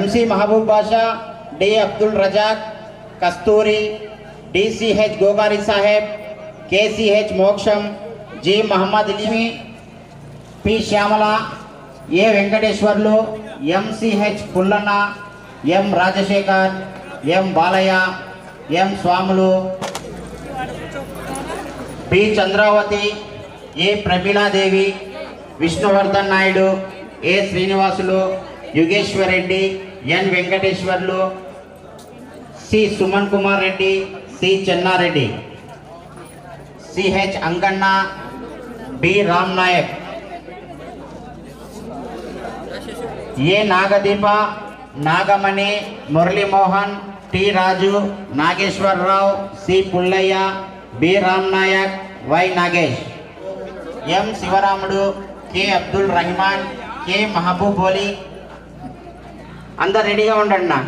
MC Mahbub Basha, D. Abdul Razak, Kasturi, DCH Gogari Saheb, KCH Moksham, G. Muhammad Ilmi, P. Shyamala, A. Venkateshwarlu, MCH Pullana, M. Rajashekar, M. Balaya, M. Swamulu, B. Chandravati, A. Pramila Devi, Vishnuvardhan Naidu, A. Srinivasulu, Yugeshwar Reddy, N. Venkateshwarlu, C. Suman Kumar Reddy, C. Channa Reddy, CH Anganna, B. Ram Nayak, A. Nagadeepa, Nagamani, Murali Mohan, T. Raju, Nageshwar Rao, C. Pullaya, B. Ram Nayak, Y. Nagesh, M. Sivaramudu, K. Abdul Rahman, K. Mahabub Ali. అందరు రెడీగా ఉండండి నా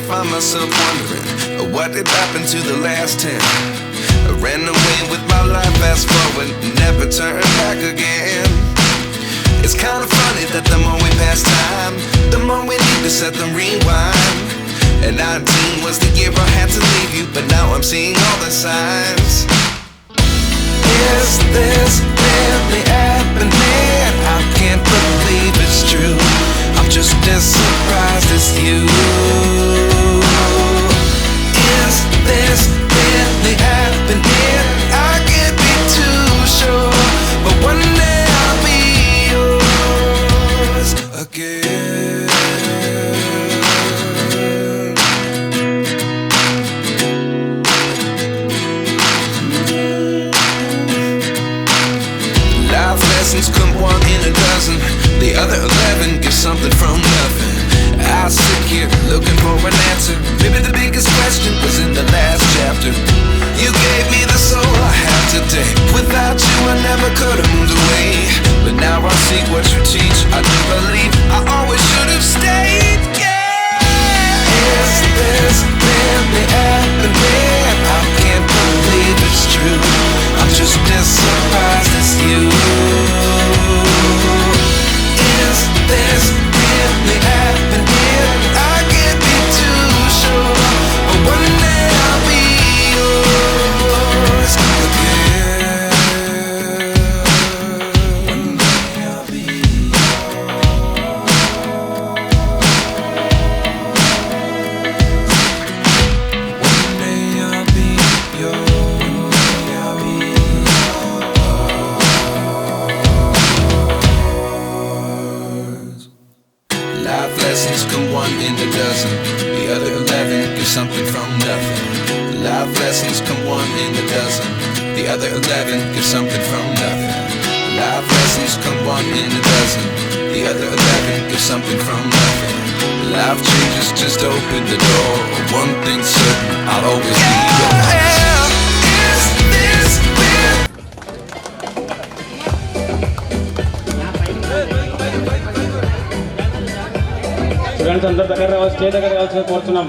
Find myself wondering what did happen to the last 10. I ran away with my life, fast forward, never turn back again. It's kind of funny that the more we pass time, the more we need to set the rewind. And 19 was the year I had to leave you, but now I'm seeing all the signs. Is this really happening? I can't believe it's true. I'm just as surprised as you. Is this really happening? I can't be too sure, but one day I'll be yours again. Life lessons come one in a dozen. The other 11 give something from nothing. I sit here looking for an answer. Maybe the biggest question was in the last chapter. You gave me the soul I have today. Without you I never could have moved away. But now I see what you teach. I do believe I always should have stayed. Yeah. Is this really happening? I can't believe it's true. I'm just as surprised as you. Is this really happening? I can't be too sure, but one day I'll be yours again. One day I'll be One day I'll be yours. Life lessons come one in a dozen. The other 11 give something from nothing. Life lessons come one in a dozen. The other 11 give something from nothing. Life lessons come one in a dozen. The other 11 give something from nothing. Life changes just open the door. One thing's certain, I'll always be yours. Is this real? Students అందరూ దగ్గర రావాలి, stage దగ్గర రావాల్సిన కోరుతున్నాం.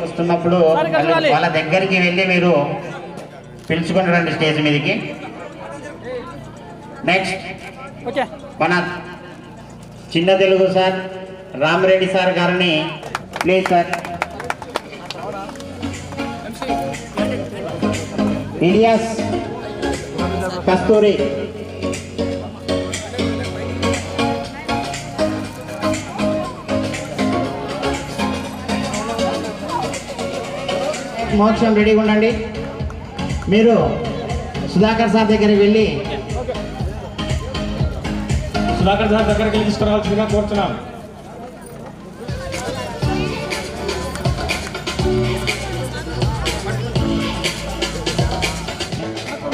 వస్తున్నప్పుడు వాళ్ళ దగ్గరికి వెళ్ళి మీరు పిలుచుకొని రండి స్టేజ్ మీదకి. నెక్స్ట్ మన చిన్న తెలుగు సార్ రామరెడ్డి సార్ గారిని ప్లీజ్ సార్. ఇలియాస్ కస్తూరి, మోక్షం రెడీగా ఉండండి. మీరు సుధాకర్ సార్ దగ్గరికి వెళ్ళి సుధాకర్ సార్ దగ్గరికి తీసుకురావాల్సిందిగా కోరుతున్నాం.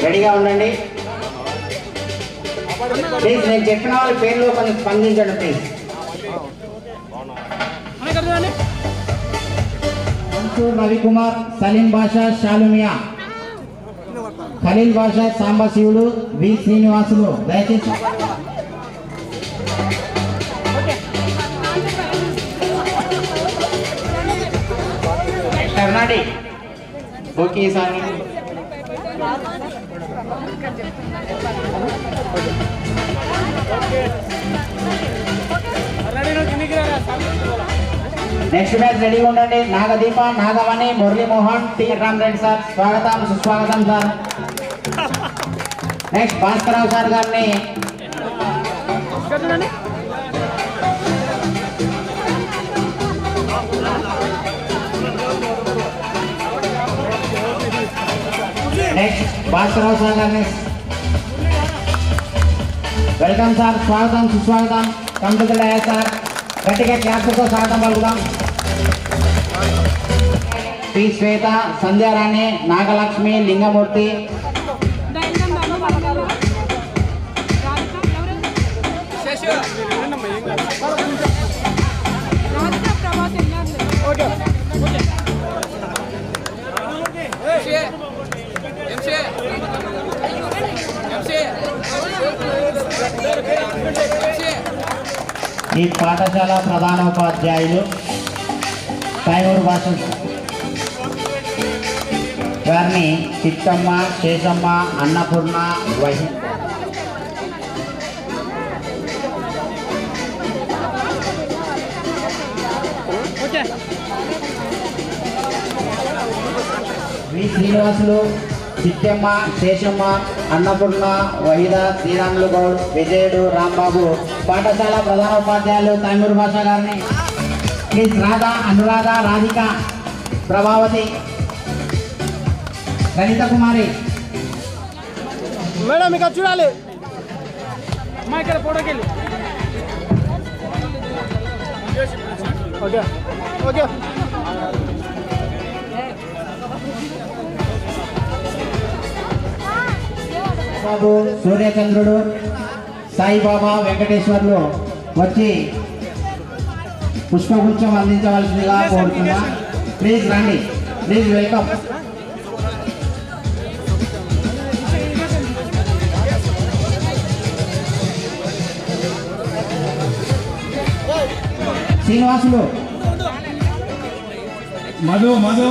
రెడీగా ఉండండి ప్లీజ్. నేను చెప్పిన వాళ్ళ పేర్లో కొంచెం స్పందించండి ప్లీజ్. మన్సూర్ రవికుమార్, సలీం బాషా, షాలుమియా, ఖలీల్ బాషా, సాంబశివుడు, వి శ్రీనివాసులు. దయచేసి Karnati okay sir. Next match రెడీగా ఉండండి. నాగదీప, నాగమణి, మురళీమోహన్, టి రామరెడ్డి సార్ స్వాగతం సుస్వాగతం సార్. నెక్స్ట్ భాస్కరరావు సార్ గారిని వెల్కమ్ సార్, స్వాగతం సుస్వాగతం. కంప్యూటర్ అయ్యా సార్, గట్టిగా క్లాప్తో స్వాగతం పలుకుదాం. పి శ్వేత, సంధ్యారాణి, నాగలక్ష్మి, లింగమూర్తి, ఈ పాఠశాల ప్రధానోపాధ్యాయులు తైమూరు భాష వారిని చిట్టమ్మ, శేషమ్మ, అన్నపూర్ణ, వహి వి శ్రీనివాసులు, చిట్టమ్మ, శేషమ్మ, అన్నపూర్ణ, వహిద, శ్రీరాములు గౌడ్, విజయుడు, రాంబాబు పాఠశాల ప్రధానోపాధ్యాయులు తైమూరు భాష గారిని ప్లీజ్ రాధ, అనురాధ, రాధిక, ప్రభావతి, లలిత కుమారి మేడం ఇక్కడ చూడాలి. అమ్మా ఇక్కడ ఫోటోకి వెళ్ళి. Okay okay. బాబు, సూర్యచంద్రుడు, సాయిబాబా, వెంకటేశ్వర్లు వచ్చి పుష్పగుచ్చం అందించవలసిందిగా కోరుతున్నా. ప్లీజ్ రండి, ప్లీజ్ వెల్కమ్. శ్రీనివాసులు, మధు మధు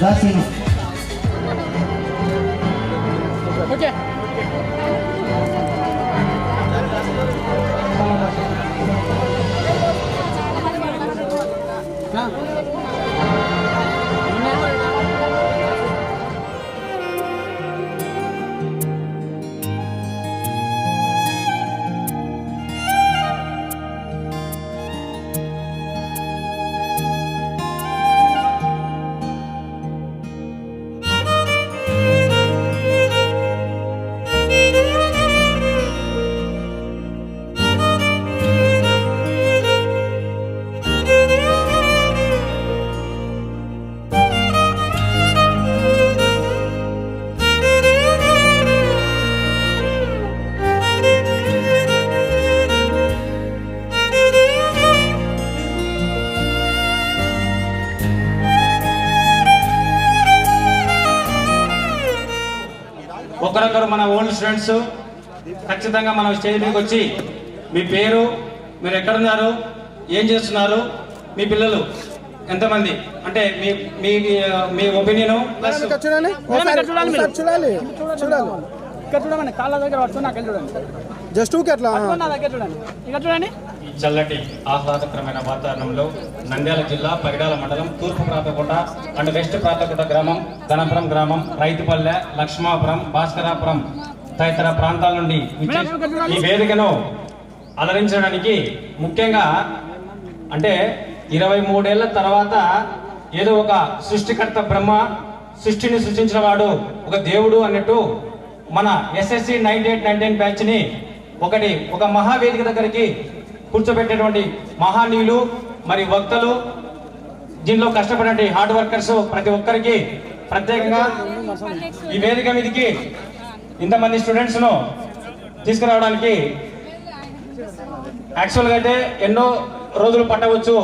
దాసీను ఓకే. ఒకరొకరు మన ఓల్డ్ స్టూడెంట్స్ ఖచ్చితంగా మనం స్టేజ్ మీదకి వచ్చి మీ పేరు, మీరు ఎక్కడున్నారు, ఏం చేస్తున్నారు, మీ పిల్లలు ఎంతమంది, అంటే మీ మీ మీ ఒపీనియన్ ప్లస్ చూడాలి చూడాలి చూడాలి. ఇక్కడ చూడమని కాళ్ళ దగ్గర పడుతున్నా అక్కడ చూడండి. జస్ట్ ఊకే అట్లా నా దగ్గర చూడండి. ఇక్కడ చూడండి. ఈ చల్లటి ఆహ్లాదకరమైన వాతావరణంలో నంద్యాల జిల్లా పగిడాల మండలం తూర్పు ప్రాతకోట అండ్ వెస్ట్ ప్రాతకోట గ్రామం, ధనపురం గ్రామం, రైతుపల్లె, లక్ష్మాపురం, భాస్కరాపురం తదితర ప్రాంతాల నుండి ఈ వేదికను అలరించడానికి ముఖ్యంగా అంటే 23 ఏళ్ల తర్వాత ఏదో ఒక సృష్టికర్త బ్రహ్మ సృష్టిని సృష్టించిన వాడు ఒక దేవుడు అన్నట్టు మన ఎస్ఎస్సి 98-99 బ్యాచ్ ని ఒక మహావేదిక దగ్గరికి కూర్చోబెట్టేటువంటి మహానీయులు మరి వక్తలు, దీనిలో కష్టపడే హార్డ్ వర్కర్స్ ప్రతి ఒక్కరికి ప్రత్యేకంగా ఈ వేదిక మీదకి ఇంతమంది స్టూడెంట్స్ ను తీసుకురావడానికి యాక్చువల్గా అయితే ఎన్నో రోజులు పట్టవచ్చు,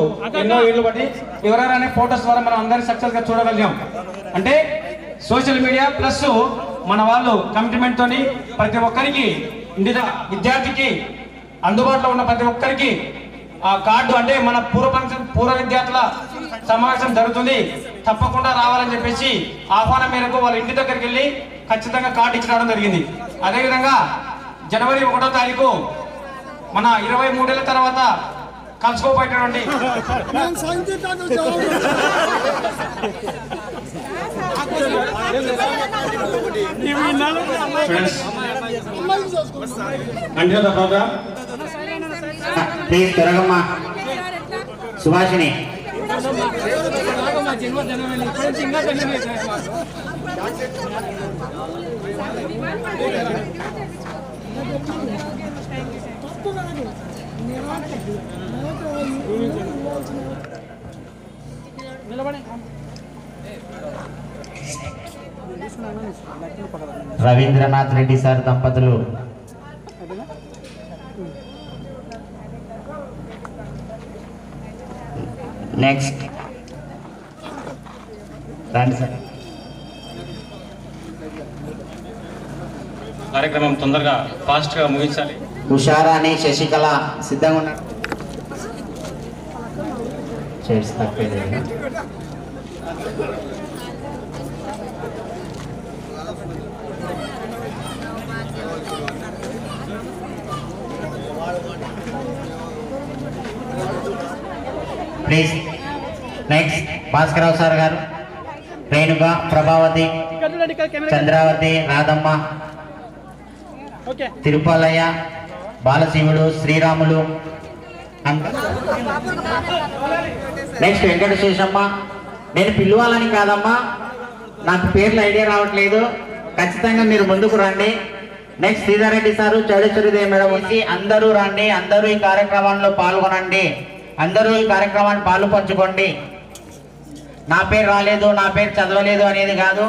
ఎన్నో ఏళ్ళు బట్టి ఎవరైనా ఫోటోస్ ద్వారా మనం అందరినీ సక్సెస్ గా చూడగలిగాం. అంటే సోషల్ మీడియా ప్లస్ మన వాళ్ళు కమిట్మెంట్ తోని ప్రతి ఒక్కరికి విద్యార్థికి అందుబాటులో ఉన్న ప్రతి ఒక్కరికి ఆ కార్డు, అంటే మన పూర్వ విద్యార్థుల సమావేశం జరుగుతుంది, తప్పకుండా రావాలని చెప్పేసి ఆహ్వానం మేరకు వాళ్ళ ఇంటి దగ్గరికి వెళ్ళి ఖచ్చితంగా కార్డు ఇచ్చి రావడం జరిగింది. అదేవిధంగా జనవరి 1వ తారీఖు మన 23 ఏళ్ల తర్వాత కలుసుకోపోయేటటువంటి ప్రోగ్రామ్ ప్లీజ్ త్వరగమ్మ సుభాషిణి. రవీంద్రనాథ్ రెడ్డి సార్ దంపతులు నెక్స్ట్ రండి సార్. కార్యక్రమం తొందరగా ఫాస్ట్ గా ముగించాలి. ఉషారాణి శశికళ సిద్ధంగా ఉన్నారు. చైర్స్ తప్పేది. ప్లీజ్ నెక్స్ట్ భాస్కరరావు సార్ గారు, రేణుక, ప్రభావతి, చంద్రావతి, రాధమ్మ, తిరుపలయ్య, బాలశివుడు, శ్రీరాములు, నెక్స్ట్ వెంకటశేషమ్మ. నేను పిలవాలని కాదమ్మా, నాకు పేర్లు ఐడియా రావట్లేదు, ఖచ్చితంగా మీరు ముందుకు రండి. Next Sridhar Reddy sir, Chowdeshwari Devi madam వచ్చి అందరూ రండి, అందరూ ఈ కార్యక్రమంలో పాల్గొనండి, అందరూ ఈ కార్యక్రమాన్ని పాలు పంచుకోండి. నా పేరు రాలేదు, నా పేరు చదవలేదు అనేది కాదు.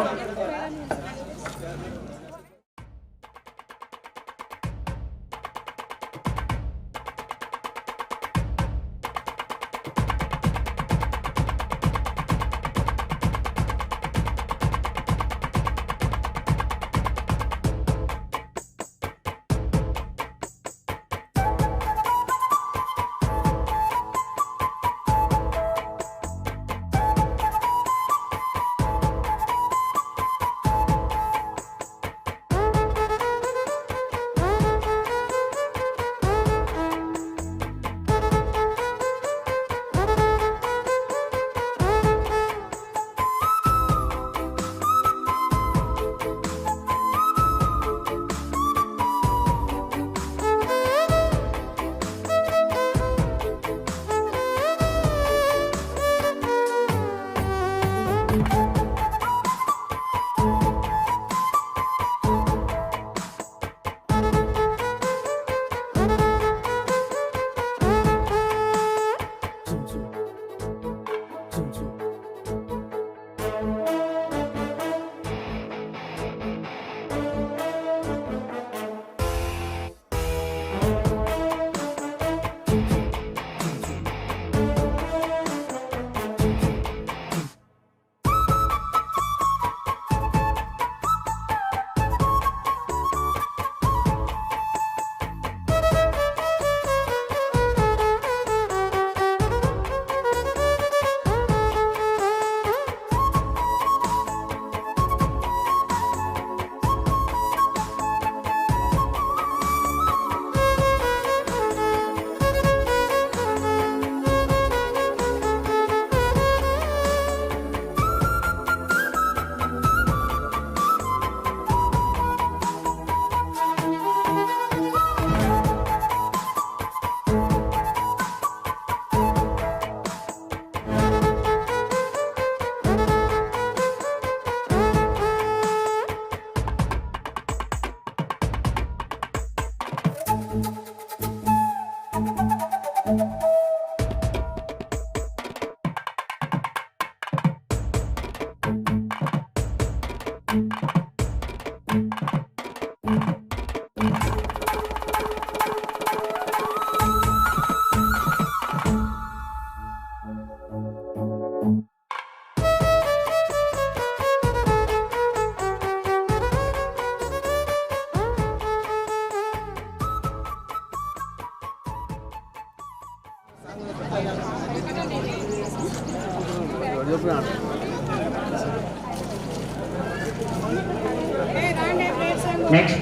నెక్స్ట్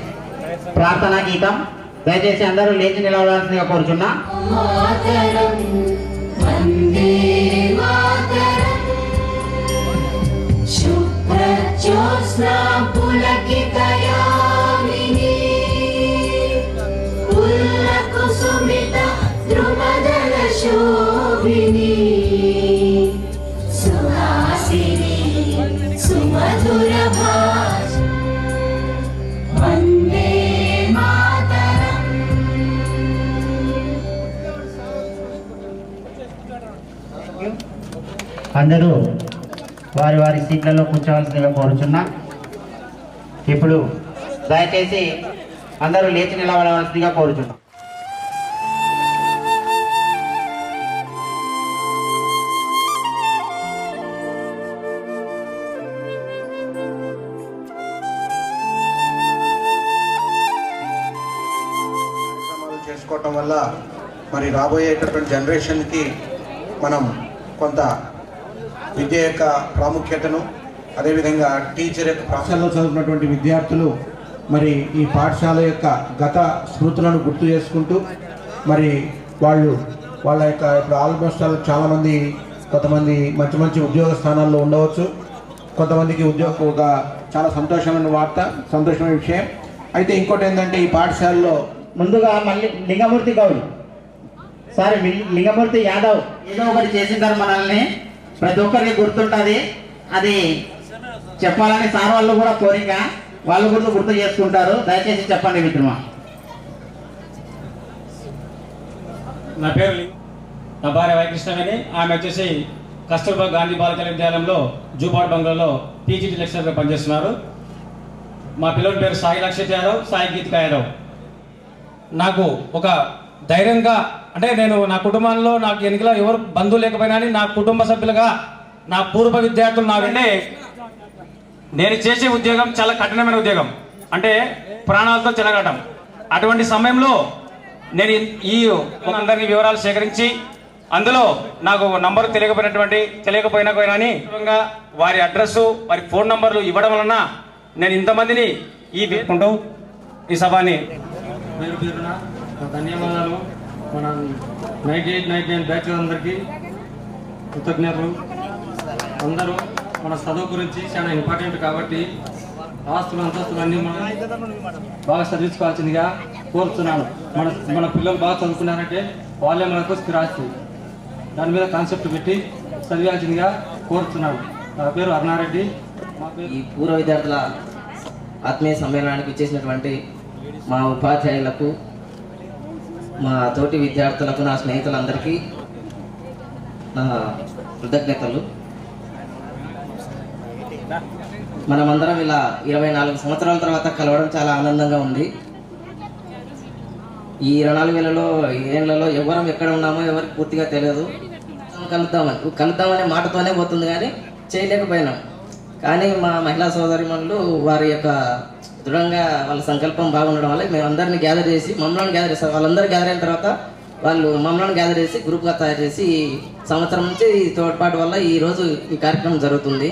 ప్రార్థనా గీతం. దయచేసి అందరూ లేచి నిలవడాల్సిందిగా కోరుచున్నా. మాతరం వందే మాతరం శుభ్రజ్యోత్స్నా పులకితయామినీ పుల్లకుసుమిత ద్రుమదల శోభినీ సుహాసినీ సుమధుర భాష వందే మాతరం. అందరూ వారి వారి సీట్లలో కూర్చోవలసిందిగా కోరుచున్నా. ఇప్పుడు దయచేసి అందరూ లేచి నిలబడవలసిందిగా కోరుచున్నాం. చేసుకోవటం వల్ల మరి రాబోయేటటువంటి జనరేషన్కి మనం కొంత విద్య యొక్క ప్రాముఖ్యతను, అదేవిధంగా టీచర్ యొక్క పాఠశాలలో చదువుతున్నటువంటి విద్యార్థులు మరి ఈ పాఠశాల యొక్క గత స్మృతులను గుర్తు చేసుకుంటూ మరి వాళ్ళ యొక్క ఇప్పుడు ఆల్మోస్ట్ చాలామంది కొంతమంది మంచి మంచి ఉద్యోగ స్థానాల్లో ఉండవచ్చు. కొంతమందికి ఒక చాలా సంతోషమైన వార్త, సంతోషమైన విషయం. అయితే ఇంకోటి ఏంటంటే ఈ పాఠశాలలో ముందుగా మళ్ళీ లింగమూర్తి గౌడ్ సారీ లింగమూర్తి యాదవ్ ఏదో ఒకటి చేసింటారు మనల్ని, ప్రతి ఒక్కరికి గుర్తుంటుంది. అది చెప్పాలని సార్ వాళ్ళు కూడా కోరిక, వాళ్ళు కూడా గుర్తు చేసుకుంటారు. దయచేసి చెప్పండి మిత్రమా. నా పేరు నా భార్య వైకృష్ణవేణి. ఆమె వచ్చేసి కస్తూర్బా గాంధీ బాలికల విద్యాలయంలో జూబాడ్ బంగ్లాలో పీజీటీ లెక్చరర్గా పనిచేస్తున్నారు. మా పిల్లల పేరు సాయి లక్షిత్ యాదవ్, సాయి గీతికా యాదవ్. నాకు ఒక ధైర్యంగా అంటే నేను నా కుటుంబంలో నాకు ఎన్నికలో ఎవరు బంధువులు లేకపోయినా నా కుటుంబ సభ్యులుగా నా పూర్వ విద్యార్థులు నాకంటే నేను చేసే ఉద్యోగం చాలా కఠినమైన ఉద్యోగం, అంటే ప్రాణాలతో చెలగటం. అటువంటి సమయంలో నేను ఈ అందరినీ వివరాలు సేకరించి అందులో నాకు నంబర్ తెలియకపోయినా కానీ వారి అడ్రస్సు వారి ఫోన్ నంబర్లు ఇవ్వడం వలన నేను ఇంతమందిని ఈ సభని పేరు పేరున ధన్యవాదాలు. మన 9899 బ్యాచ్ అందరికీ కృతజ్ఞతలు. అందరూ మన చదువు గురించి చాలా ఇంపార్టెంట్ కాబట్టి ఆస్తులు అంతస్తులు అన్నీ మనం బాగా చదివించుకోవాల్సిందిగా కోరుతున్నాను. మన పిల్లలు బాగా చదువుకున్నారంటే వాళ్ళే మనకు స్థిరాస్తి. దాని మీద కాన్సెప్ట్ పెట్టి చదివాల్సిందిగా కోరుతున్నాను. నా పేరు అరుణారెడ్డి. ఈ పూర్వ విద్యార్థుల ఆత్మీయ సమ్మేళనానికి ఇచ్చేసినటువంటి మా ఉపాధ్యాయులకు, మా తోటి విద్యార్థులకు, నా స్నేహితులందరికీ నా కృతజ్ఞతలు. మనమందరం ఇలా 24 సంవత్సరాల తర్వాత కలవడం చాలా ఆనందంగా ఉంది. ఈ 24 ఏళ్లలో ఎవరం ఎక్కడ ఉన్నామో ఎవరికి పూర్తిగా తెలియదు. కలుద్దామనే మాటతోనే పోతుంది కానీ చేయలేకపోయినాం. కానీ మా మహిళా సోదరిమణులు వారి యొక్క దృఢంగా వాళ్ళ సంకల్పం బాగుండడం వల్ల మేము అందరినీ గ్యాదర్ చేసి మమ్మల్ని గ్యాదర్ చేస్తారు. వాళ్ళందరూ గ్యాదర్ అయిన తర్వాత వాళ్ళు మమ్మల్ని గ్యాదర్ చేసి గ్రూప్గా తయారు చేసి ఈ సంవత్సరం నుంచి తోడ్పాటు వల్ల ఈరోజు ఈ కార్యక్రమం జరుగుతుంది.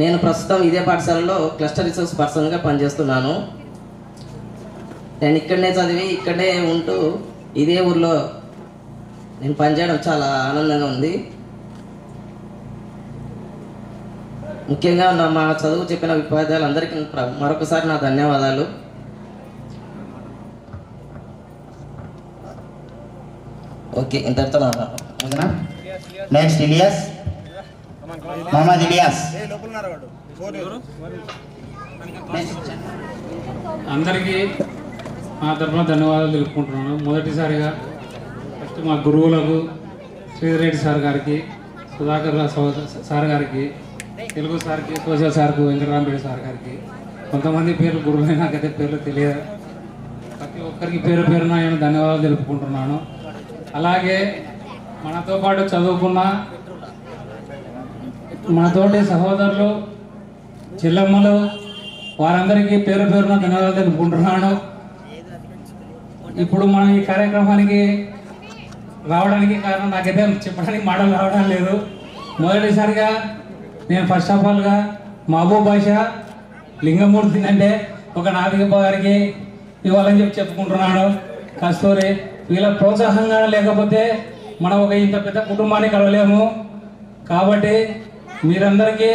నేను ప్రస్తుతం ఇదే పాఠశాలలో క్లస్టర్ రిసోర్స్ పర్సన్గా పనిచేస్తున్నాను. నేను ఇక్కడనే చదివి ఇక్కడనే ఉంటూ ఇదే ఊర్లో నేను పనిచేయడం చాలా ఆనందంగా ఉంది. ముఖ్యంగా మా చదువు చెప్పిన ఉపాధ్యాయులందరికీ మరొకసారి నా ధన్యవాదాలు. ఓకే, ఇంతటితో నెక్స్ట్ ఇలియాస్, మొహమ్మద్ ఇలియాస్. అందరికీ మా తరఫున ధన్యవాదాలు తెలుపుకుంటున్నాను. మొదటిసారిగా ఫస్ట్ మా గురువులకు శ్రీధరెడ్డి సార్ గారికి, సుధాకర్ సార్ గారికి, తెలుగు సార్కి, సోషల్ సార్కు, వెంకటరామరెడ్డి సార్ గారికి, కొంతమంది పేర్లు గురువులు నాకైతే పేర్లు తెలియదు. ప్రతి ఒక్కరికి పేరు పేరున నేను ధన్యవాదాలు తెలుపుకుంటున్నాను. అలాగే మనతో పాటు చదువుకున్న మనతోటి సహోదరులు, చెల్లెమ్మలు, వారందరికీ పేరు పేరున ధన్యవాదాలు తెలుపుకుంటున్నాను. ఇప్పుడు మనం ఈ కార్యక్రమానికి రావడానికి కారణం నాకైతే చెప్పడానికి మాటలు రావడం లేదు. మొదటిసారిగా నేను ఫస్ట్ ఆఫ్ ఆల్గా మహబూబ్ బాషా లింగమూర్తి అంటే ఒక నాటిక గారికి ఇవ్వాలని చెప్పుకుంటున్నాను. కస్తూరి వీళ్ళ ప్రోత్సాహంగా లేకపోతే మనం ఒక ఇంత పెద్ద కుటుంబాన్ని కలవలేము. కాబట్టి మీరందరికీ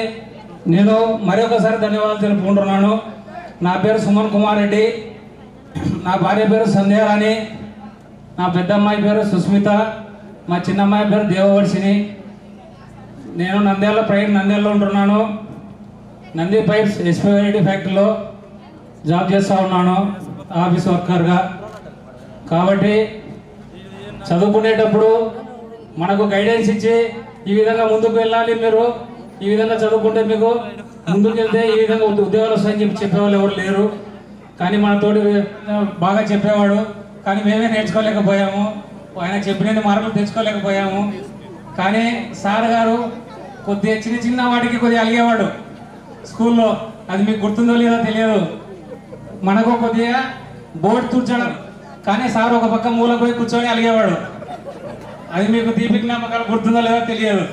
నేను మరొకసారి ధన్యవాదాలు తెలుపుకుంటున్నాను. నా పేరు సుమన్ కుమార్ రెడ్డి, నా భార్య పేరు సంధ్యారాణి, నా పెద్దమ్మాయి పేరు సుస్మిత, మా చిన్నమ్మాయి పేరు దేవవర్షిని. నేను నంద్యాలలో ఉంటున్నాను. నంది పైప్స్ ఎస్పీ ఫ్యాక్టరీలో జాబ్ చేస్తూ ఉన్నాను ఆఫీస్ వర్కర్గా. కాబట్టి చదువుకునేటప్పుడు మనకు గైడెన్స్ ఇచ్చి ఈ విధంగా ముందుకు వెళ్ళాలి, మీరు ఈ విధంగా చదువుకుంటే మీకు ముందుకు వెళ్తే ఈ విధంగా ఉద్యోగాలు వస్తాయని చెప్పేవాళ్ళు ఎవరు లేరు. కానీ మనతోటి బాగా చెప్పేవాడు, కానీ మేమే నేర్చుకోలేకపోయాము. ఆయన చెప్పినది మార్కులు తెచ్చుకోలేకపోయాము. కానీ సార్ గారు కొద్దిగా చిన్న వాటికి కొద్దిగా అలిగేవాడు స్కూల్లో. అది మీకు గుర్తుందో లేదో తెలియదు. మనకు కొద్దిగా బోర్డు తుర్చడం, కానీ సార్ ఒక పక్క మూల పోయి కూర్చొని అలిగేవాడు. అది మీకు తీపి జ్ఞాపకాలు గుర్తుందో లేదో తెలియదు.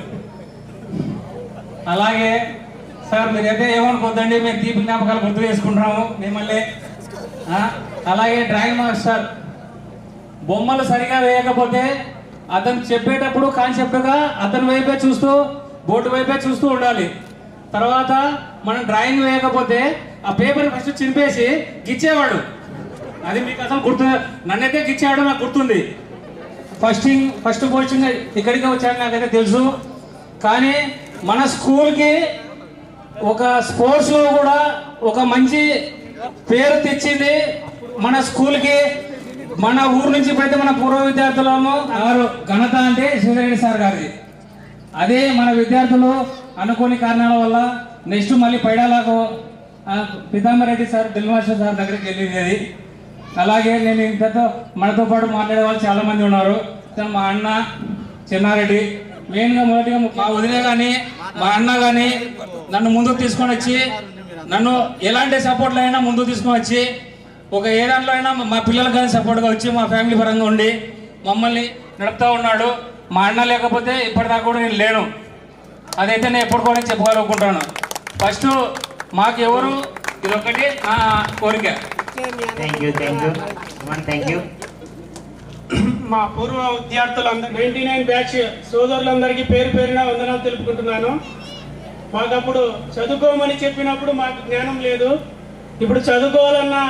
అలాగే సార్ మీరైతే ఏమనుకోద్దండి, మేము తీపి జ్ఞాపకాలు గుర్తు చేసుకుంటున్నాము మిమ్మల్ని. అలాగే డ్రాయింగ్ మాస్టర్ బొమ్మలు సరిగా వేయకపోతే అతను చెప్పేటప్పుడు కాన్సెప్ట్గా అతని వైపే చూస్తూ బోర్డు వైపే చూస్తూ ఉండాలి. తర్వాత మనం డ్రాయింగ్ వేయకపోతే ఆ పేపర్ ఫస్ట్ చింపేసి గిచ్చేవాడు. అది మీకు అసలు గుర్తు, నన్నైతే గిచ్చేవాడు నాకు గుర్తుంది. ఫస్ట్ పోస్టింగ్ ఇక్కడికి వచ్చాడు నాకైతే తెలుసు. కానీ మన స్కూల్కి ఒక స్పోర్ట్స్లో కూడా ఒక మంచి పేరు తెచ్చింది మన స్కూల్కి. మన ఊరు నుంచి అయితే మన పూర్వ విద్యార్థులను ఘనత అంటే శివరెడ్డి సార్ గారిది. అదే మన విద్యార్థులు అనుకోని కారణాల వల్ల నెక్స్ట్ మళ్ళీ పైడాలకు పితాంబరెడ్డి సార్ దిల్మాస్టర్ సార్ దగ్గరికి వెళ్ళింది. అలాగే నేను ఇంతతో మనతో పాటు మాట్లాడే వాళ్ళు చాలామంది ఉన్నారు. మా అన్న చిన్నారెడ్డి, మెయిన్గా మొదటిగా మా వదిన కానీ మా అన్న కానీ నన్ను ముందుకు తీసుకొని వచ్చి, నన్ను ఎలాంటి సపోర్ట్లు అయినా ముందుకు తీసుకొని వచ్చి, ఒక ఏ దాంట్లో అయినా మా పిల్లలకు కానీ సపోర్ట్గా వచ్చి మా ఫ్యామిలీ పరంగా ఉండి మమ్మల్ని నడుపుతూ ఉన్నాడు. మా అన్న లేకపోతే ఇప్పటిదాకా కూడా నేను లేను. అదైతే నేను ఎప్పుడు కూడా చెప్పుకోవాలనుకుంటాను. ఫస్ట్ మాకు ఎవరు, ఇదొకటి నా కోరిక. Thank you. మా పూర్వ విద్యార్థులందరూ 99 బ్యాచ్ సోదరులందరికీ పేరు పేరున వందనాలు తెలుపుకుంటున్నాను. మాకు అప్పుడు చదువుకోమని చెప్పినప్పుడు మాకు జ్ఞానం లేదు. ఇప్పుడు చదువుకోవాలన్నా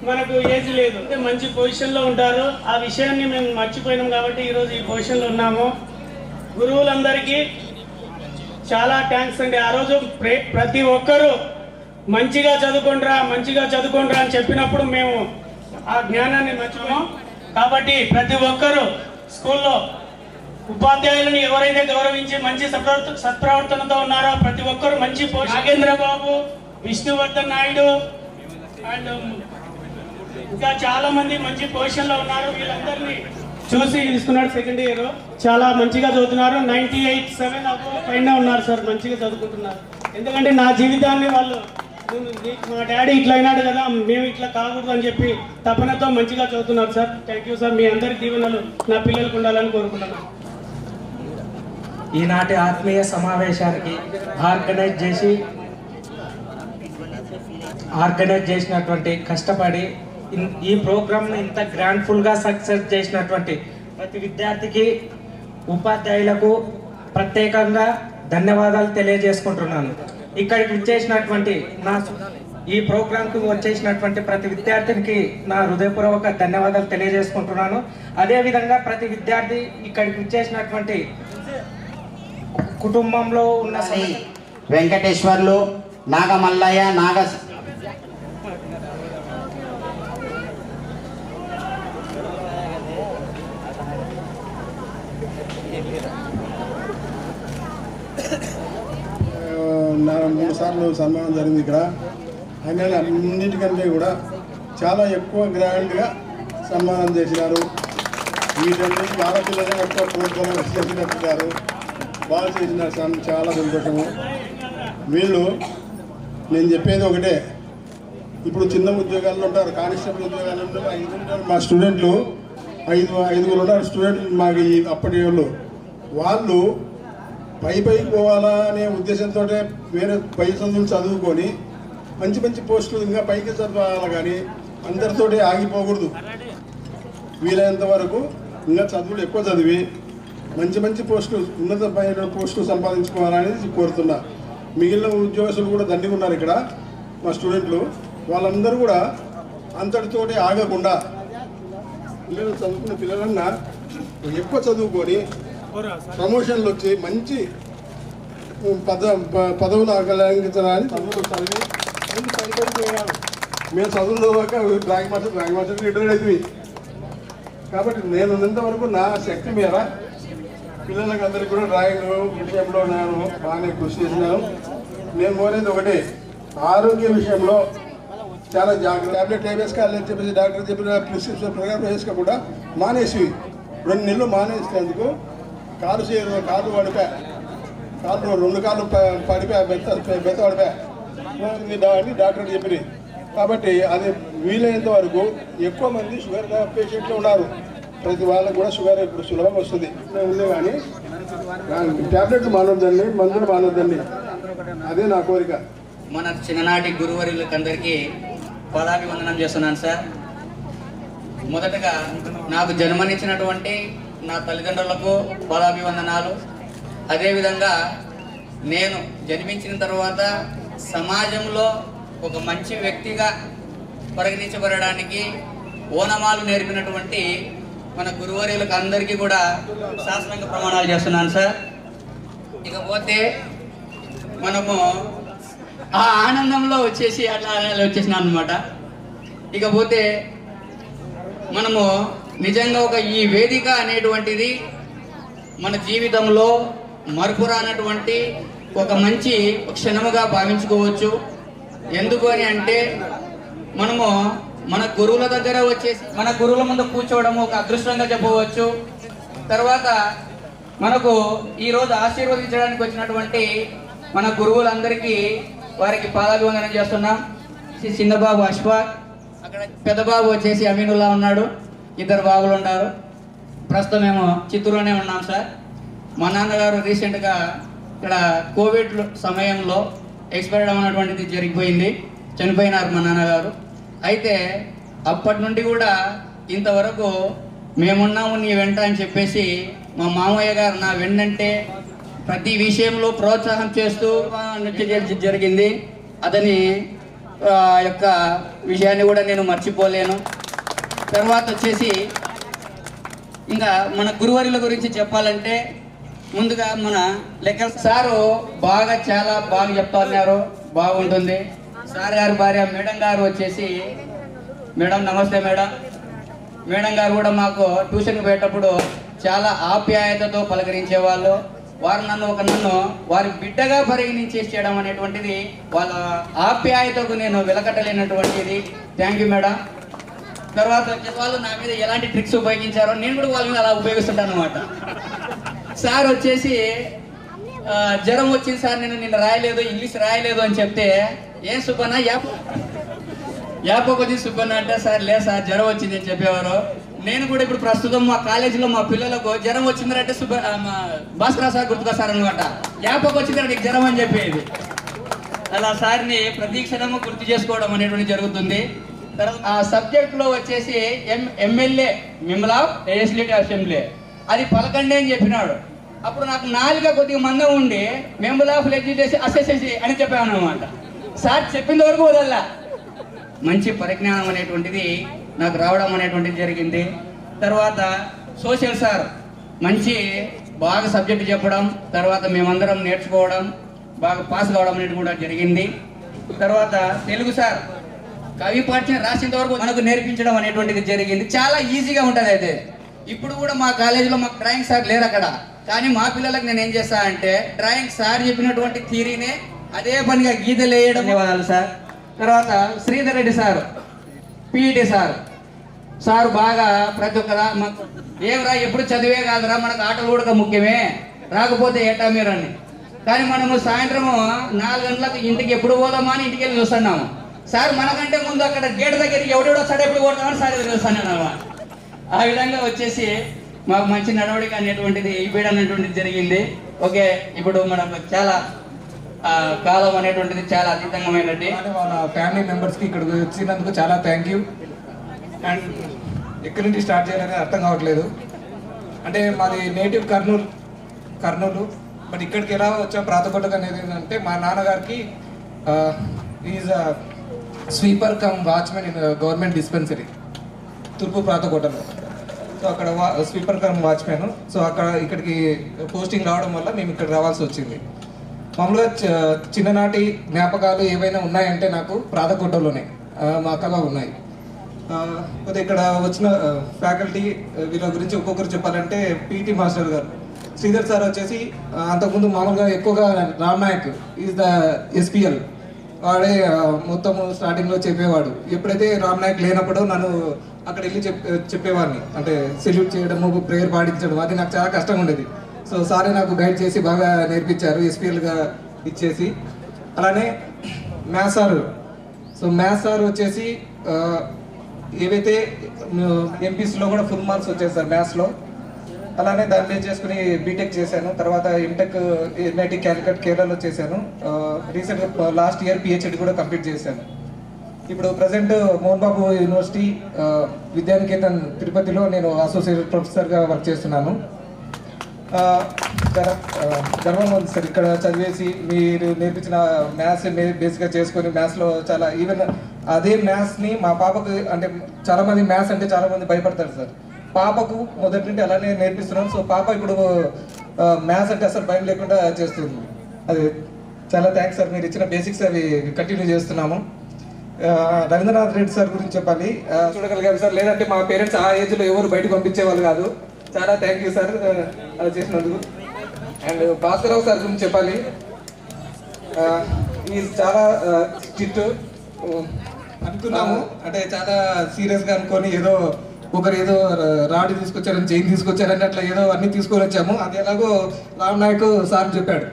మనకు ఏజ్ లేదు. అంటే మంచి పొజిషన్లో ఉంటారు. ఆ విషయాన్ని మేము మర్చిపోయినాం కాబట్టి ఈరోజు ఈ పొజిషన్లో ఉన్నాము. గురువులందరికీ చాలా థ్యాంక్స్ అండి. ఆ రోజు ప్రతి ఒక్కరూ మంచిగా చదువుకుంటారా అని చెప్పినప్పుడు మేము ఆ జ్ఞానాన్ని మర్చిపోయాం. కాబట్టి ప్రతి ఒక్కరూ స్కూల్లో ఉపాధ్యాయులను ఎవరైతే గౌరవించి మంచి సత్ప్రవర్తనతో ఉన్నారో ప్రతి ఒక్కరు మంచి నాగేంద్ర బాబు, విష్ణువర్ధన్ నాయుడు అండ్ ఇంకా చాలా మంది మంచి పొజిషన్లో ఉన్నారు. వీళ్ళందరినీ చూసి తీసుకున్నాడు. సెకండ్ ఇయర్ చాలా మంచిగా చదువుతున్నారు. 98.7 పైన ఉన్నారు సార్. మంచిగా చదువుకుంటున్నారు. ఎందుకంటే నా జీవితాన్ని వాళ్ళు మా డాడీ ఇట్లా అయినాడు కదా, మేము ఇట్లా కాకూడదు అని చెప్పి తపనతో మంచిగా చదువుతున్నారు సార్. Thank you sir. మీ అందరి దీవెనలు నా పిల్లలకు ఉండాలని కోరుకుంటున్నాను. ఈనాటి ఆత్మీయ సమావేశానికి ఆర్గనైజ్ చేసినటువంటి కష్టపడి ఈ ప్రోగ్రామ్ను ఇంత గ్రాండ్ఫుల్గా సక్సెస్ చేసినటువంటి ప్రతి విద్యార్థికి, ఉపాధ్యాయులకు ప్రత్యేకంగా ధన్యవాదాలు తెలియజేసుకుంటున్నాను. ఇక్కడికి వచ్చేసినటువంటి ఈ ప్రోగ్రాంకు వచ్చేసినటువంటి ప్రతి విద్యార్థినికి నా హృదయపూర్వక ధన్యవాదాలు తెలియజేసుకుంటున్నాను. అదేవిధంగా ప్రతి విద్యార్థి ఇక్కడికి వచ్చేసినటువంటి కుటుంబంలో ఉన్న వెంకటేశ్వర్లు, నాగమల్లయ్య, నా 3 సార్లు సన్మానం జరిగింది ఇక్కడ. అయినా అన్నిటికంటే కూడా చాలా ఎక్కువ గ్రాండ్గా సన్మానం చేసినారు. వీటన్నిటికీ ఆడపిల్లలు ఎక్కువ ప్రోత్సాహం చేసినట్టున్నారు. బాగా చేసినారు సార్, చాలా సంతోషము. వీళ్ళు నేను చెప్పేది ఒకటే, ఇప్పుడు చిన్న ఉద్యోగాల్లో ఉంటారు, కానిస్టేబుల్ ఉద్యోగాలు ఉంటారు, 5 ఉంటారు. మా స్టూడెంట్లు 5 ఉన్నారు స్టూడెంట్లు మాకు అప్పటి వాళ్ళు పైకి పోవాలా అనే ఉద్దేశంతో వేరే పై చదువులు చదువుకొని మంచి మంచి పోస్టులు ఇంకా పైకి చదవాలి, కానీ అందరితోటి ఆగిపోకూడదు. వీలైనంత వరకు ఇంకా చదువులు ఎక్కువ చదివి మంచి మంచి పోస్టులు, ఉన్నతమైన పోస్టులు సంపాదించుకోవాలని కోరుతున్నా. మిగిలిన ఉద్యోగస్తులు కూడా దండిగా ఉన్నారు ఇక్కడ, మా స్టూడెంట్లు. వాళ్ళందరూ కూడా అంతటితోటి ఆగకుండా పిల్లలు చదువుకున్న పిల్లలన్నా ఎక్కువ చదువుకొని ప్రమోషన్లు వచ్చి మంచి పదవులు అలంకించడానికి చదువులు చదివి మంచి పైపోయిపోయాను. మేము చదువులు చదవక డ్రాయింగ్ మాస్టర్ రిటైర్ అవుతుంది. కాబట్టి నేను ఉన్నంతవరకు నా శక్తి మీద పిల్లలకు అందరికీ కూడా డ్రాయింగ్ విషయంలో నేను బాగానే కృషి చేసినాను. నేను కోరేది ఒకటే, ఆరోగ్య విషయంలో చాలా జాగ్రత్త. ట్యాబ్లెట్ వేసుకోవాలని చెప్పేసి డాక్టర్ చెప్పిన ప్రిస్క్రిప్షన్ ప్రకారం వేసుకోకుండా మానేసి 2 నెలలు మానేసినందుకు కాలు పడిపోయా, కాళ్ళు 2 కాళ్ళు పడిపోయా, బెత్త పడిపోయా అని డాక్టర్ చెప్పింది. కాబట్టి అది వీలైనంత వరకు ఎక్కువ మంది షుగర్ పేషెంట్లు ఉన్నారు. ప్రతి వాళ్ళకు కూడా షుగర్ ఇప్పుడు సులభంగా వస్తుంది ఉంది, కానీ ట్యాబ్లెట్లు మానొద్దండి, మందులు మానొద్దండి. అదే నా కోరిక. మన చిన్ననాటి గురువర్యులకందరికీ పదాభివందనం చేస్తున్నాను సార్. మొదటగా నాకు జన్మనిచ్చినటువంటి నా తల్లిదండ్రులకు పదాభివందనాలు. అదేవిధంగా నేను జన్మించిన తర్వాత సమాజంలో ఒక మంచి వ్యక్తిగా పరిగణించబడడానికి ఓనమాలు నేర్పినటువంటి మన గురువర్యులకు అందరికీ కూడా శాస్త్రాంగ ప్రమాణాలు చేస్తున్నాను సార్. ఇకపోతే మనము ఆ ఆనందంలో వచ్చేసి అట్లా వచ్చేసినాం అనమాట. ఇకపోతే మనము నిజంగా ఈ వేదిక అనేటువంటిది మన జీవితంలో మరుపురానటువంటి ఒక మంచి క్షణముగా భావించుకోవచ్చు. ఎందుకు అని అంటే మనము మన గురువుల దగ్గర వచ్చేసి మన గురువుల ముందు కూర్చోవడం ఒక అదృష్టంగా చెప్పవచ్చు. తర్వాత మనకు ఈరోజు ఆశీర్వదించడానికి వచ్చినటువంటి మన గురువులందరికీ వారికి పాదాభివందనం చేస్తున్నాం. చిన్నబాబు అష్ఫాక్, అక్కడ పెద్దబాబు వచ్చేసి అమీనుల్లా ఉన్నాడు, 2 బాబులు ఉన్నారు. ప్రస్తుతం మేము చిత్తూరులోనే ఉన్నాం సార్. మా నాన్నగారు రీసెంట్గా ఇక్కడ కోవిడ్ సమయంలో ఎక్స్పైర్ అవ్వనటువంటిది జరిగిపోయింది, చనిపోయినారు మా నాన్నగారు. అయితే అప్పటి నుండి కూడా ఇంతవరకు మేమున్నాము నీ వెంట అని చెప్పేసి మా మామయ్య గారు నా వెన్నంటే ప్రతి విషయంలో ప్రోత్సాహం చేస్తూ నృత్యం జరిగింది. అతని యొక్క విషయాన్ని కూడా నేను మర్చిపోలేను. తర్వాత వచ్చేసి ఇంకా మన గురువర్యుల గురించి చెప్పాలంటే ముందుగా మన లెక్కల సారు చాలా బాగా చెప్తా ఉన్నారు, బాగుంటుంది. సార్ గారి భార్య మేడం గారు వచ్చేసి, మేడం నమస్తే మేడం. మేడం గారు కూడా మాకు ట్యూషన్కి పోయేటప్పుడు చాలా ఆప్యాయతతో పలకరించేవాళ్ళు. వారు నన్ను వారి బిడ్డగా పరిగణించేసేయడం అనేటువంటిది వాళ్ళ ఆప్యాయతకు నేను వెలకట్టలేనటువంటిది. Thank you madam. తర్వాత వాళ్ళు నా మీద ఎలాంటి ట్రిక్స్ ఉపయోగించారో నేను కూడా వాళ్ళ మీద అలా ఉపయోగిస్తుంటాను అనమాట. సార్ వచ్చేసి జ్వరం వచ్చింది సార్, నేను నిన్న రాయలేదు, ఇంగ్లీష్ రాయలేదు అని చెప్తే, ఏం సుబ్బన్న యాపకొచ్చి సుబ్బన్న అంటే, సార్ లేదు సార్ జ్వరం వచ్చింది అని చెప్పేవారు. నేను కూడా ఇప్పుడు ప్రస్తుతం మా కాలేజీలో మా పిల్లలకు జ్వరం వచ్చిందంటే భాస్కర సార్ గుర్తుకొస్తారు అనమాట. యాపకు వచ్చిందంటే నీకు జ్వరం అని చెప్పేది. అలా సార్ని ప్రతి క్షణము గుర్తు చేసుకోవడం అనేటువంటి జరుగుతుంది. తర్వాత ఆ సబ్జెక్ట్లో వచ్చేసి MLA member of legislative assembly అది పలకండి అని చెప్పినాడు. అప్పుడు నాకు నాలుక కొద్దిగా మందం ఉండి మెంబర్ ఆఫ్ లెజిస్లేటివ్ అసెస్సీ అని చెప్పాను అనమాట. సార్ చెప్పిన వరకు వదల్లా. మంచి పరిజ్ఞానం అనేటువంటిది నాకు రావడం అనేటువంటిది జరిగింది. తర్వాత సోషల్ సార్ బాగా సబ్జెక్ట్ చెప్పడం, తర్వాత మేమందరం నేర్చుకోవడం, బాగా పాస్ కావడం అనేది కూడా జరిగింది. తర్వాత తెలుగు సార్ కవి పాఠ్యం రాసేంత వరకు మనకు నేర్పించడం అనేటువంటిది జరిగింది. చాలా ఈజీగా ఉంటుంది. అయితే ఇప్పుడు కూడా మా కాలేజీలో మాకు డ్రాయింగ్ సార్ లేరు అక్కడ, కానీ మా పిల్లలకు నేను ఏం చేస్తా అంటే డ్రాయింగ్ సార్ చెప్పినటువంటి థియరీనే అదే పనిగా గీతలు వేయడం. ధన్యవాదాలు సార్. తర్వాత Sridhar Reddy sir, PET sir బాగా ప్రతి ఒక్కరా ఏమరా ఎప్పుడు చదివే కాదురా, మనకు ఆటలు కూడా ముఖ్యమే, రాకపోతే ఏటా మీరు అని. కానీ మనము సాయంత్రము 4 గంటలకు ఇంటికి ఎప్పుడు పోదామా అని ఇంటికి వెళ్ళి చూస్తున్నాము. సార్ మనకంటే ముందు అక్కడ గేట్ దగ్గరికి ఎవడెవడో సార్ ఎప్పుడు పోతామని సార్ చూస్తాను అన్నమాట. ఆ విధంగా వచ్చేసి మాకు మంచి నడవడిక అనేటువంటిది ఇవ్వడం అనేటువంటిది జరిగింది. ఓకే, ఇప్పుడు మనకు చాలా కాలం అనేటువంటిది చాలా అతీతంగామైనది. వాళ్ళ ఫ్యామిలీ మెంబర్స్కి ఇక్కడికి వచ్చినందుకు చాలా థ్యాంక్ యూ. అండ్ ఎక్కడి నుంచి స్టార్ట్ చేయాలనేది అర్థం కావట్లేదు. అంటే మాది నేటివ్ కర్నూలు, బట్ ఇక్కడికి ఎలా వచ్చా ప్రాతకొట్టకు అనేది ఏంటంటే మా నాన్నగారికి is sweeper cum watchman in government dispensary తూర్పు ప్రాతకొట్టలో. సో అక్కడ స్వీపర్ కమ్ వాచ్మెన్. సో ఇక్కడికి పోస్టింగ్ రావడం వల్ల మేము ఇక్కడ రావాల్సి వచ్చింది. మామూలుగా చిన్ననాటి జ్ఞాపకాలు ఏవైనా ఉన్నాయంటే నాకు ప్రాతకొట్టలోనే మా అక్కలో ఉన్నాయి. కొద్దిగా ఇక్కడ వచ్చిన ఫ్యాకల్టీ వీళ్ళ గురించి ఒక్కొక్కరు చెప్పాలంటే పీటీ మాస్టర్ గారు శ్రీధర్ సార్ వచ్చేసి అంతకుముందు మామూలుగా ఎక్కువగా Ram Nayak is the SPL వాడే మొత్తము స్టార్టింగ్లో చెప్పేవాడు. ఎప్పుడైతే రామ్ నాయక్ లేనప్పుడు నన్ను అక్కడ వెళ్ళి చెప్పేవాడిని, అంటే సెల్యూట్ చేయడము, ప్రేయర్ పాటించడం, అది నాకు చాలా కష్టంగా ఉండేది. సో సారే నాకు గైడ్ చేసి బాగా నేర్పించారు ఎస్పిఎల్గా ఇచ్చేసి. అలానే maths sir, so maths sir వచ్చేసి ఏవైతే ఎంపీసీలో కూడా ఫుల్ మార్క్స్ వచ్చాయి సార్ మ్యాథ్స్లో. అలానే దాన్ని బేస్ చేసుకుని బీటెక్ చేశాను. తర్వాత ఎంటెక్ ఎన్ఐటి క్యాలికట్ కేరళలో చేశాను. రీసెంట్గా లాస్ట్ ఇయర్ పిహెచ్డి కూడా కంప్లీట్ చేశాను. ఇప్పుడు ప్రజెంట్ మోహన్ బాబు యూనివర్సిటీ విద్యానికేతన్ తిరుపతిలో నేను అసోసియేట్ ప్రొఫెసర్గా వర్క్ చేస్తున్నాను. గర్వం ఉంది సార్ ఇక్కడ చదివేసి మీరు నేర్పించిన మ్యాథ్స్ బేసిక్గా చేసుకొని మ్యాథ్స్లో చాలా ఈవెన్ అదే మ్యాథ్స్ని మా పాపకు, అంటే చాలామంది మ్యాథ్స్ అంటే చాలామంది భయపడతారు సార్, పాపకు మొదటి నుండి అలానే నేర్పిస్తున్నాను. సో పాప ఇప్పుడు మ్యాథ్స్ అంటే అసలు భయం లేకుండా చేస్తుంది. అది చాలా థ్యాంక్స్ సార్, మీరు ఇచ్చిన బేసిక్స్ అవి కంటిన్యూ చేస్తున్నాము. రవీంద్రనాథ్ రెడ్డి సార్ గురించి చెప్పాలి, చూడగలిగారు సార్, లేదంటే మా పేరెంట్స్ ఆ ఏజ్లో ఎవరు బయటకు పంపించేవాళ్ళు కాదు. చాలా థ్యాంక్ యూ సార్ అలా చేసినందుకు. అండ్ భాస్కరరావు సార్ గురించి చెప్పాలి, ఈ చాలా స్ట్రిక్ట్ అనుకున్నాము, అంటే చాలా సీరియస్గా అనుకొని ఏదో ఒకరు ఏదో రాడ్ తీసుకొచ్చారని, చైన్ తీసుకొచ్చారని అట్లా ఏదో అన్ని తీసుకొని వచ్చాము. అది ఎలాగో రామ్ నాయక్ సార్ చెప్పాడు,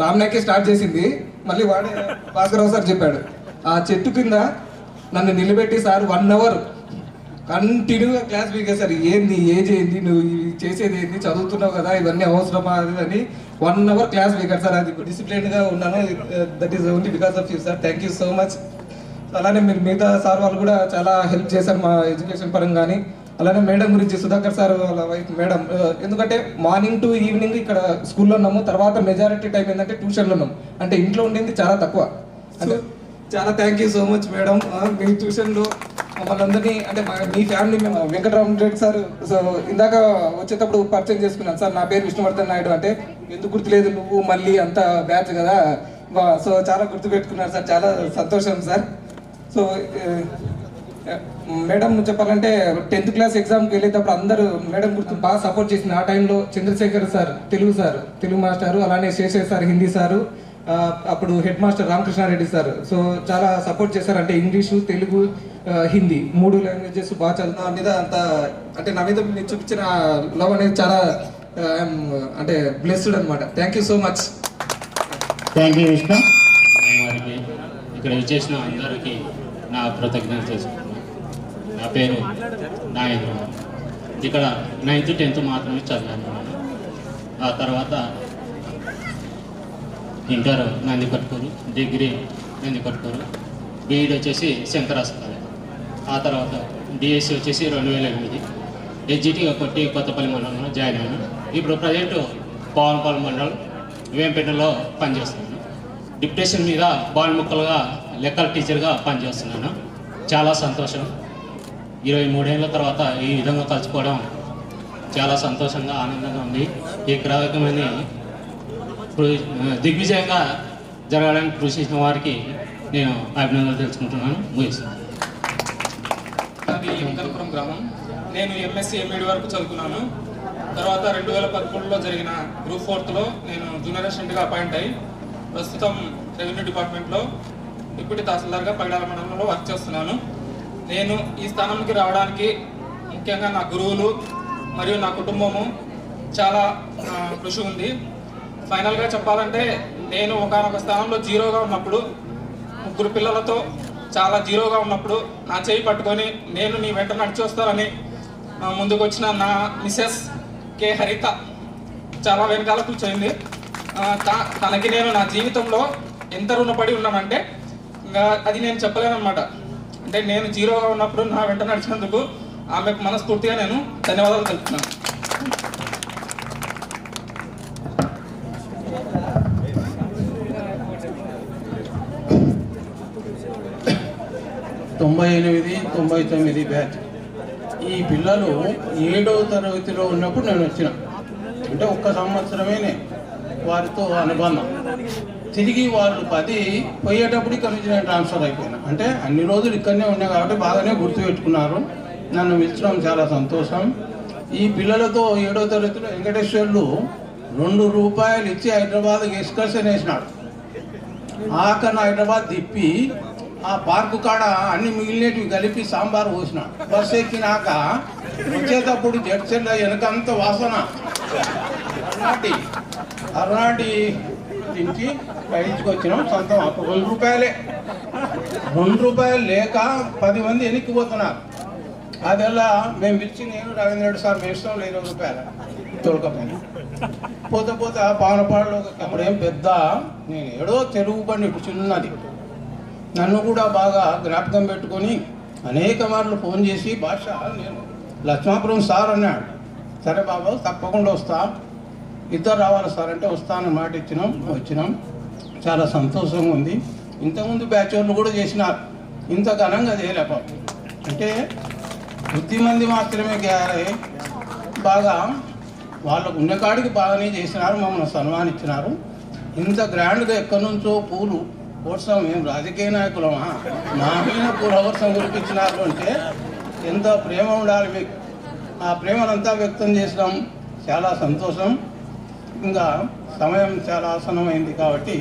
రామ్ నాయకే స్టార్ట్ చేసింది, మళ్ళీ వాడే భాస్కరరావు సార్ చెప్పాడు. ఆ చెట్టు కింద నన్ను నిలబెట్టి సార్ 1 hour కంటిన్యూగా క్లాస్ పీకేశారు. ఏంది, ఏజ్ ఏంది, నువ్వు చేసేది ఏంది, చదువుతున్నావు కదా, ఇవన్నీ అవసరమా అని 1 hour క్లాస్ పీకారు సార్. అది డిసిప్లిన్గా ఉన్నాను. That is only because of you sir, thank you so much. అలానే మీరు మిగతా సార్ వాళ్ళు కూడా చాలా హెల్ప్ చేశారు మా ఎడ్యుకేషన్ పరంగా. కానీ అలానే మేడం గురించి సుధాకర్ సార్ వాళ్ళ వైఫ్ మేడం, ఎందుకంటే మార్నింగ్ టు ఈవినింగ్ ఇక్కడ స్కూల్లో ఉన్నాము, తర్వాత మెజారిటీ టైం ఏంటంటే ట్యూషన్లో ఉన్నాం, అంటే ఇంట్లో ఉండేది చాలా తక్కువ. అంటే చాలా thank you so much madam. మీ ట్యూషన్లో మమ్మల్ని అందరినీ, అంటే మీ ఫ్యామిలీ మేము వెంకటరామన్ రెడ్డి సార్, సో ఇందాక వచ్చేటప్పుడు పరిచయం చేసుకున్నాను సార్, నా పేరు విష్ణువర్ధన్ నాయుడు అంటే ఎందుకు గుర్తులేదు నువ్వు మళ్ళీ అంత బ్యాచ్ కదా, సో చాలా గుర్తుపెట్టుకున్నారు సార్, చాలా సంతోషం సార్. సో మేడం చెప్పాలంటే 10th క్లాస్ ఎగ్జామ్కి వెళ్ళేటప్పుడు అందరూ మేడం గుర్తు బాగా సపోర్ట్ చేసింది. ఆ టైంలో చంద్రశేఖర్ సార్ తెలుగు మాస్టారు, అలానే శేషయ్య సార్ హిందీ సారు, అప్పుడు head master Ramakrishna Reddy sir, so చాలా సపోర్ట్ చేశారు. అంటే ఇంగ్లీషు, తెలుగు, హిందీ 3 లాంగ్వేజెస్ బాగా చదువుతున్నా మీద అంత, అంటే నా మీద మీరు చూపించిన లవ్ అనేది చాలా అంటే బ్లెస్డ్ అనమాట. Thank you so much. Thank you Vishnu. వారికి ఇక్కడ వచ్చేసిన అందరికీ నా కృతజ్ఞత చేసుకుంటున్నాను. నా పేరు నాగేంద్ర. ఇక్కడ 9th 10th మాత్రమే చదివాను. ఆ తర్వాత inter Nandikotkur, degree Nandikotkur, BEd వచ్చేసి శంకరాస్పల్లి. ఆ తర్వాత డిఎస్సి వచ్చేసి 2008 ఎగ్జిట్గా కొట్టి కొత్తపల్లి మండలంలో జాయిన్ అయ్యాను. ఇప్పుడు ప్రజెంట్ పవన్పల్లి మండలం వేంపేటలో పనిచేస్తున్నాను. డిప్యుటేషన్ మీద బాల్ ముక్కలుగా లెక్కల టీచర్గా పనిచేస్తున్నాను. చాలా సంతోషం. 23 ఏళ్ళ తర్వాత ఈ విధంగా కలుసుకోవడం చాలా సంతోషంగా, ఆనందంగా ఉంది. ఈ కార్యక్రమాన్ని దిగ్విజయంగా జరగడానికి కృషి చేసిన వారికి నేను అభినందనలు తెలుసుకుంటున్నాను. ముగిస్తున్నాను. అది ఎంకల్పురం గ్రామం. నేను ఎంఎస్సీ ఎంఈడి వరకు చదువుకున్నాను. తర్వాత 2013లో జరిగిన గ్రూప్ 4లో నేను జూనియర్ అసిస్టెంట్గా అపాయింట్ అయ్యి ప్రస్తుతం రెవెన్యూ డిపార్ట్మెంట్లో డిప్యూటీ తహసీల్దార్గా పగడాల మండలంలో వర్క్ చేస్తున్నాను. నేను ఈ స్థానానికి రావడానికి ముఖ్యంగా నా గురువులు మరియు నా కుటుంబము చాలా కృషి ఉంది. ఫైనల్గా చెప్పాలంటే నేను ఒకనొక స్థానంలో జీరోగా ఉన్నప్పుడు, 3 పిల్లలతో చాలా జీరోగా ఉన్నప్పుడు నా చేయి పట్టుకొని నేను నీ వెంట నడిచి వస్తానని ముందుకు వచ్చిన నా మిసెస్ కే హరిత చాలా వెనకాల కూర్చోయింది. తనకి నేను నా జీవితంలో ఎంత రుణపడి ఉన్నానంటే ఇంకా అది నేను చెప్పలేనమాట. అంటే నేను జీరోగా ఉన్నప్పుడు నా వెంట నడిచినందుకు ఆమెకు మనస్ఫూర్తిగా నేను ధన్యవాదాలు తెలుపుతున్నాను. 98-99 బ్యాచ్. ఈ పిల్లలు 7వ తరగతిలో ఉన్నప్పుడు నేను వచ్చిన, అంటే ఒక్క సంవత్సరమేనే వారితో అనుబంధం. తిరిగి వాళ్ళు 10 పోయేటప్పుడు ఇక్కడ నుంచి నేను ట్రాన్స్ఫర్ అయిపోయినా. అంటే అన్ని రోజులు ఇక్కడనే ఉన్నా కాబట్టి బాగానే గుర్తుపెట్టుకున్నారు, నన్ను మెచ్చడం చాలా సంతోషం. ఈ పిల్లలతో 7వ తరగతిలో వెంకటేశ్వర్లు ₹2 ఇచ్చి హైదరాబాద్కి ఎక్స్కర్షన్ వేసినాడు. ఆఖరిన హైదరాబాద్ తిప్పి ఆ పార్కు కాడ అన్ని మిగిలినవి కలిపి సాంబార్ పోసినాడు. బస్సు ఎక్కినాక వచ్చేటప్పుడు జడ్చెల్ల వెనకంత వాసన అరునాటి నుంచి బయటికి వచ్చినాం. సొంతం అప్పుడు ₹2 లేక 10 మంది వెనక్కిపోతున్నారు. అదెల్లా మేము ఇచ్చి నేను రవీంద్ర సార్ వేస్తాం ₹20 తొలకపోయినా. పోతే పానపాడులో అప్పుడేం పెద్ద నేను ఏడో తెలుగు బండి చిన్నది, నన్ను కూడా బాగా జ్ఞాపకం పెట్టుకొని అనేక మార్లు ఫోన్ చేసి భాష నేను లక్ష్మాపురం సార్ అన్నాడు. సరే బాబు తప్పకుండా వస్తా, ఇద్దరు రావాలి సార్ అంటే వస్తానని మాట వచ్చినాం. చాలా సంతోషంగా ఉంది. ఇంతకుముందు బ్యాచ్ వాళ్ళు కూడా చేసినారు, ఇంత ఘనంగా చేయలేప. అంటే కొద్దిమంది మాత్రమే బాగా వాళ్ళకు ఉన్న కాడికి బాగానే చేసినారు, మమ్మల్ని సన్మానించినారు. ఇంత గ్రాండ్గా ఎక్కడి నుంచో పూలు వర్షం, మేము రాజకీయ నాయకులమా మా మీద పూల వర్షం కురిపించినారు అంటే ఎంత ప్రేమ ఉండాలి మీకు. ఆ ప్రేమనంతా వ్యక్తం చేసినాం, చాలా సంతోషం. ఇంకా సమయం చాలా ఆసన్నమైంది కాబట్టి